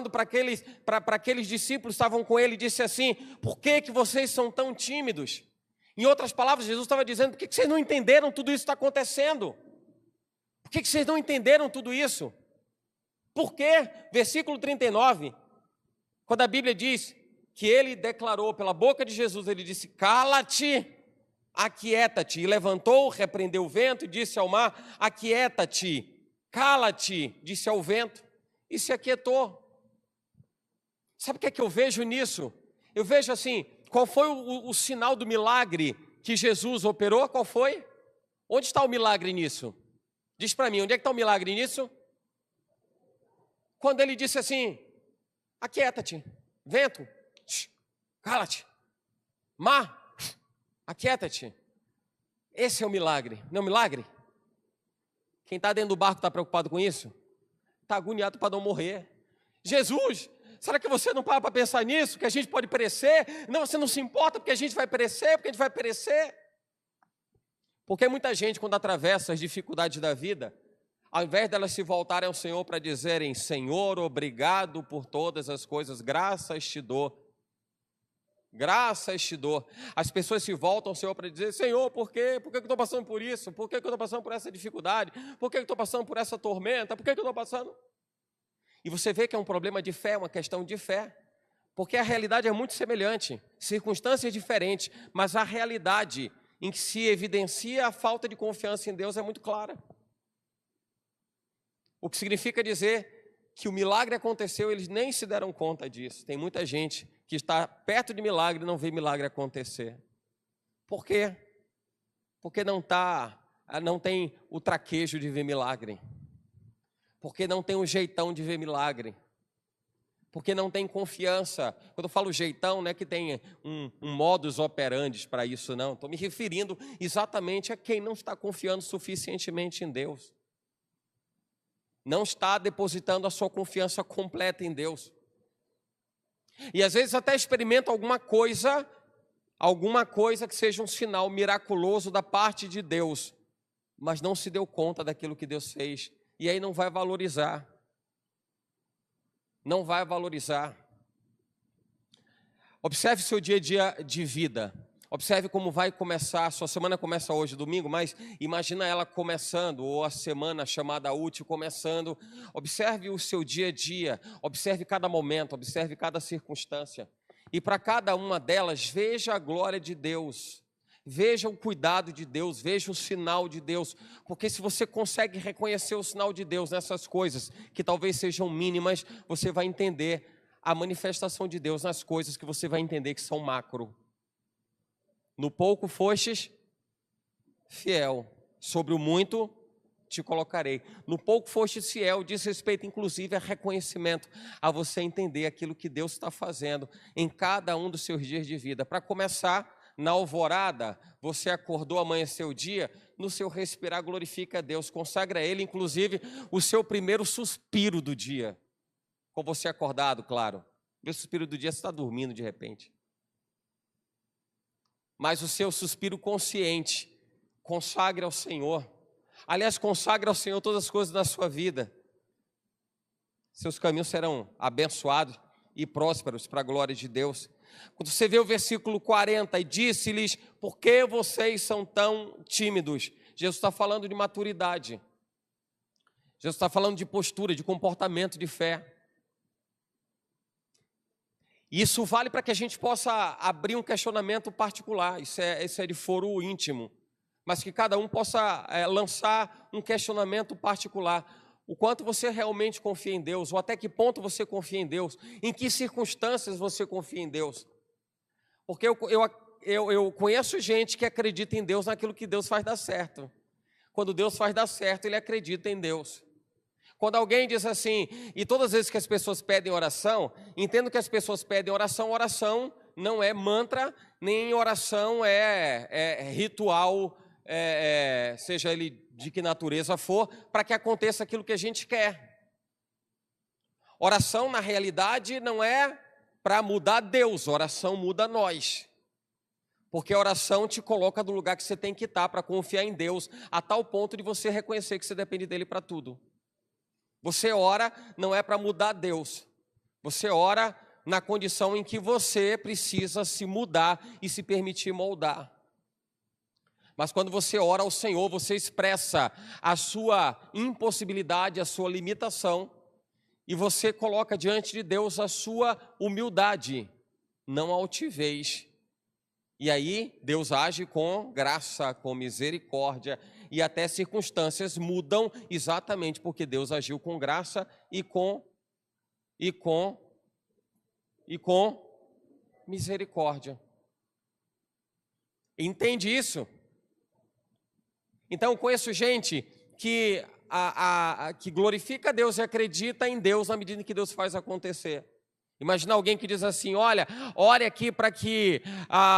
para aqueles discípulos que estavam com ele, e disse assim: por que vocês são tão tímidos? Em outras palavras, Jesus estava dizendo: por que vocês não entenderam tudo isso que está acontecendo? Por que vocês não entenderam tudo isso? Por quê? Versículo 39, quando a Bíblia diz que ele declarou pela boca de Jesus, ele disse: cala-te, aquieta-te. E levantou, repreendeu o vento e disse ao mar: aquieta-te. Cala-te, disse ao vento, e se aquietou. Sabe o que é que eu vejo nisso? Eu vejo assim, qual foi o sinal do milagre que Jesus operou? Qual foi? Onde está o milagre nisso? Diz para mim, onde é que está o milagre nisso? Quando ele disse assim: aquieta-te, vento, cala-te, mar, aquieta-te. Esse é o milagre, não é o milagre? Quem está dentro do barco está preocupado com isso? Está agoniado para não morrer. Jesus, será que você não para pensar nisso? Que a gente pode perecer? Não, você não se importa porque a gente vai perecer, porque a gente vai perecer. Porque muita gente, quando atravessa as dificuldades da vida, ao invés delas se voltarem ao Senhor para dizerem: Senhor, obrigado por todas as coisas, graças te dou. Graças te dou. As pessoas se voltam ao Senhor para dizer: Senhor, por quê? Por que eu estou passando por isso? Por que eu estou passando por essa dificuldade? Por que eu estou passando por essa tormenta? Por que eu estou passando? E você vê que é um problema de fé, uma questão de fé. Porque a realidade é muito semelhante, circunstâncias diferentes, mas a realidade em que se evidencia a falta de confiança em Deus é muito clara. O que significa dizer que o milagre aconteceu, eles nem se deram conta disso. Tem muita gente que está perto de milagre e não vê milagre acontecer. Por quê? Porque não tem o traquejo de ver milagre. Porque não tem o jeitão de ver milagre. Porque não tem confiança. Quando eu falo jeitão, não é que tem um modus operandi para isso, não. Estou me referindo exatamente a quem não está confiando suficientemente em Deus. Não está depositando a sua confiança completa em Deus. E às vezes até experimenta alguma coisa que seja um sinal miraculoso da parte de Deus, mas não se deu conta daquilo que Deus fez, e aí não vai valorizar. Não vai valorizar. Observe seu dia a dia de vida. Observe como vai começar, sua semana começa hoje, domingo, mas imagina ela começando, ou a semana chamada útil começando. Observe o seu dia a dia, observe cada momento, observe cada circunstância. E para cada uma delas, veja a glória de Deus, veja o cuidado de Deus, veja o sinal de Deus. Porque se você consegue reconhecer o sinal de Deus nessas coisas, que talvez sejam mínimas, você vai entender a manifestação de Deus nas coisas que você vai entender que são macro. No pouco fostes fiel, sobre o muito te colocarei. No pouco fostes fiel, diz respeito inclusive a reconhecimento, a você entender aquilo que Deus está fazendo em cada um dos seus dias de vida. Para começar, na alvorada, você acordou, amanheceu o dia, no seu respirar glorifica a Deus, consagra a Ele, inclusive, o seu primeiro suspiro do dia. Com você acordado, claro. O suspiro do dia, você está dormindo de repente. Mas o seu suspiro consciente, consagre ao Senhor. Aliás, consagre ao Senhor todas as coisas da sua vida. Seus caminhos serão abençoados e prósperos para a glória de Deus. Quando você vê o versículo 40, e disse-lhes: por que vocês são tão tímidos? Jesus está falando de maturidade. Jesus está falando de postura, de comportamento, de fé. Isso vale para que a gente possa abrir um questionamento particular, isso é de foro íntimo, mas que cada um possa lançar um questionamento particular. O quanto você realmente confia em Deus, ou até que ponto você confia em Deus, em que circunstâncias você confia em Deus. Porque eu conheço gente que acredita em Deus naquilo que Deus faz dar certo. Quando Deus faz dar certo, ele acredita em Deus. Quando alguém diz assim, e todas as vezes que as pessoas pedem oração, entendo que as pessoas pedem oração, oração não é mantra, nem oração é ritual seja ele de que natureza for, para que aconteça aquilo que a gente quer. Oração, na realidade, não é para mudar Deus, oração muda nós. Porque a oração te coloca no lugar que você tem que estar para confiar em Deus, a tal ponto de você reconhecer que você depende dele para tudo. Você ora não é para mudar Deus, você ora na condição em que você precisa se mudar e se permitir moldar. Mas quando você ora ao Senhor, você expressa a sua impossibilidade, a sua limitação, e você coloca diante de Deus a sua humildade, não altivez. E aí Deus age com graça, com misericórdia, e até circunstâncias mudam exatamente porque Deus agiu com graça e com misericórdia. Entende isso? Então, conheço gente que, que glorifica a Deus e acredita em Deus na medida em que Deus faz acontecer. Imagina alguém que diz assim, olha, ore aqui para que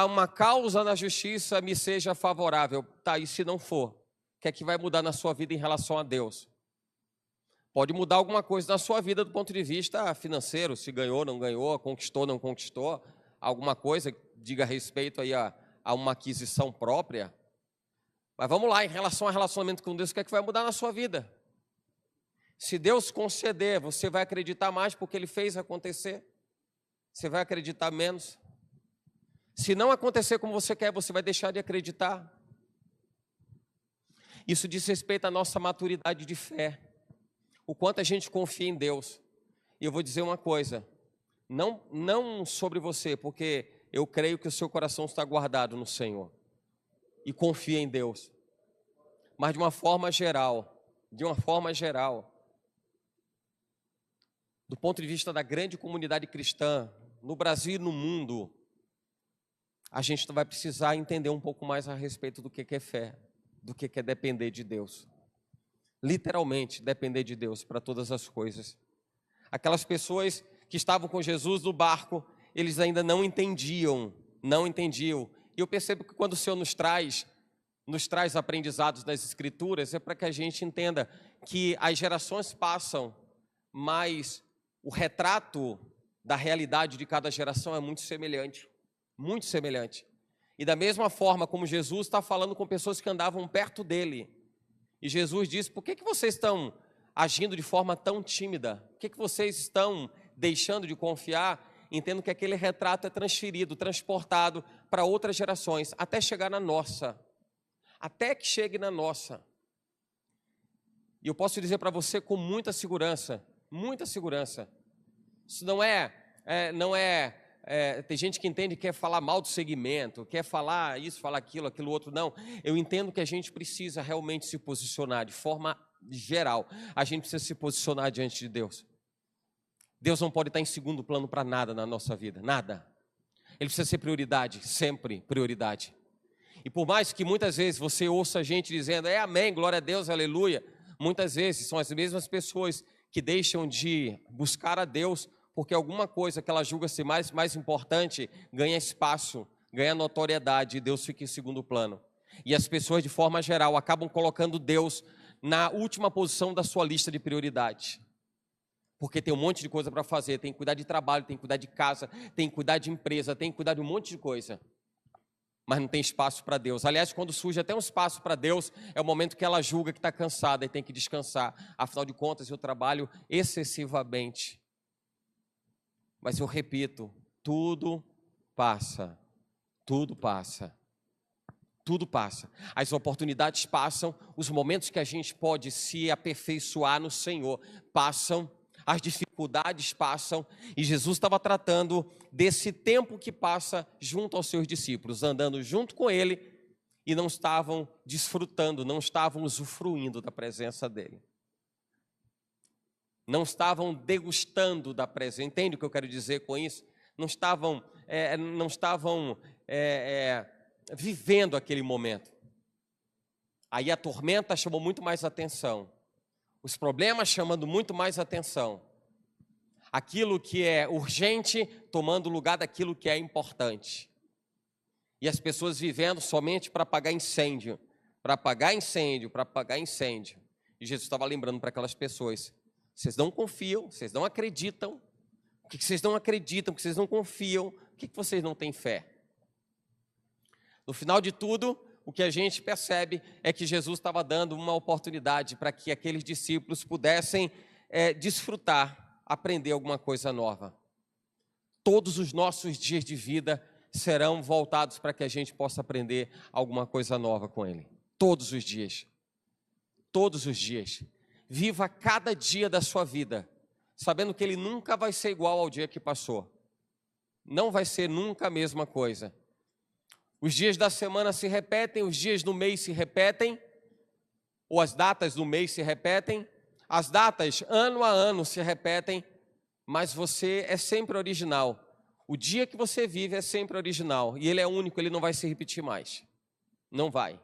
uma causa na justiça me seja favorável. Tá, e se não for? O que é que vai mudar na sua vida em relação a Deus? Pode mudar alguma coisa na sua vida do ponto de vista financeiro, se ganhou, não ganhou, conquistou, não conquistou, alguma coisa diga respeito aí a uma aquisição própria. Mas vamos lá, em relação ao relacionamento com Deus, o que é que vai mudar na sua vida? Se Deus conceder, você vai acreditar mais porque Ele fez acontecer? Você vai acreditar menos? Se não acontecer como você quer, você vai deixar de acreditar? Isso diz respeito à nossa maturidade de fé. O quanto a gente confia em Deus. E eu vou dizer uma coisa, não sobre você, porque eu creio que o seu coração está guardado no Senhor. E confia em Deus. Mas de uma forma geral, do ponto de vista da grande comunidade cristã, no Brasil e no mundo, a gente vai precisar entender um pouco mais a respeito do que é fé, do que é depender de Deus. Literalmente, depender de Deus para todas as coisas. Aquelas pessoas que estavam com Jesus no barco, eles ainda não entendiam. E eu percebo que quando o Senhor nos traz aprendizados das Escrituras, é para que a gente entenda que as gerações passam, mas o retrato da realidade de cada geração é muito semelhante. Muito semelhante. E da mesma forma como Jesus está falando com pessoas que andavam perto dele, e Jesus diz, por que vocês estão agindo de forma tão tímida? Por que vocês estão deixando de confiar? Entendo que aquele retrato é transferido, transportado para outras gerações, até chegar na nossa. Até que chegue na nossa. E eu posso dizer para você com muita segurança, isso não é, tem gente que entende que quer falar mal do segmento, quer falar isso, falar aquilo outro, não. Eu entendo que a gente precisa realmente se posicionar de forma geral, a gente precisa se posicionar diante de Deus. Deus não pode estar em segundo plano para nada na nossa vida, nada. Ele precisa ser prioridade, sempre prioridade. E por mais que muitas vezes você ouça gente dizendo, amém, glória a Deus, aleluia, muitas vezes são as mesmas pessoas que deixam de buscar a Deus porque alguma coisa que ela julga ser mais importante ganha espaço, ganha notoriedade e Deus fica em segundo plano. E as pessoas, de forma geral, acabam colocando Deus na última posição da sua lista de prioridades. Porque tem um monte de coisa para fazer, tem que cuidar de trabalho, tem que cuidar de casa, tem que cuidar de empresa, tem que cuidar de um monte de coisa. Mas não tem espaço para Deus. Aliás, quando surge até um espaço para Deus, é o momento que ela julga que está cansada e tem que descansar. Afinal de contas, eu trabalho excessivamente. Mas eu repito, tudo passa, tudo passa, tudo passa. As oportunidades passam, os momentos que a gente pode se aperfeiçoar no Senhor passam, as dificuldades passam, e Jesus estava tratando desse tempo que passa junto aos seus discípulos, andando junto com ele, e não estavam desfrutando, não estavam usufruindo da presença dele. Não estavam degustando da presença, entende o que eu quero dizer com isso? Não estavam vivendo aquele momento. Aí a tormenta chamou muito mais atenção, os problemas chamando muito mais atenção, aquilo que é urgente tomando o lugar daquilo que é importante, e as pessoas vivendo somente para apagar incêndio, para apagar incêndio, para apagar incêndio. E Jesus estava lembrando para aquelas pessoas: vocês não confiam, vocês não acreditam. Por que vocês não acreditam? Por que vocês não confiam? Por que vocês não têm fé? No final de tudo, o que a gente percebe é que Jesus estava dando uma oportunidade para que aqueles discípulos pudessem desfrutar, aprender alguma coisa nova. Todos os nossos dias de vida serão voltados para que a gente possa aprender alguma coisa nova com Ele. Todos os dias. Todos os dias. Viva cada dia da sua vida, sabendo que ele nunca vai ser igual ao dia que passou. Não vai ser nunca a mesma coisa. Os dias da semana se repetem, os dias do mês se repetem, ou as datas do mês se repetem, as datas ano a ano se repetem, mas você é sempre original. O dia que você vive é sempre original, e ele é único, ele não vai se repetir mais. Não vai.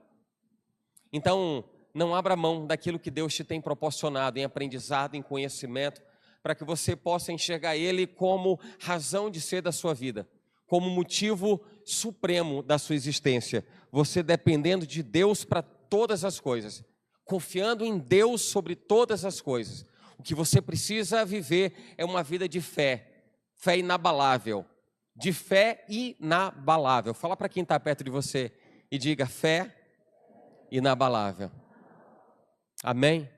Então, não abra mão daquilo que Deus te tem proporcionado em aprendizado, em conhecimento, para que você possa enxergar Ele como razão de ser da sua vida, como motivo supremo da sua existência. Você dependendo de Deus para todas as coisas, confiando em Deus sobre todas as coisas. O que você precisa viver é uma vida de fé, fé inabalável, de fé inabalável. Fala para quem está perto de você e diga: fé inabalável. Amém?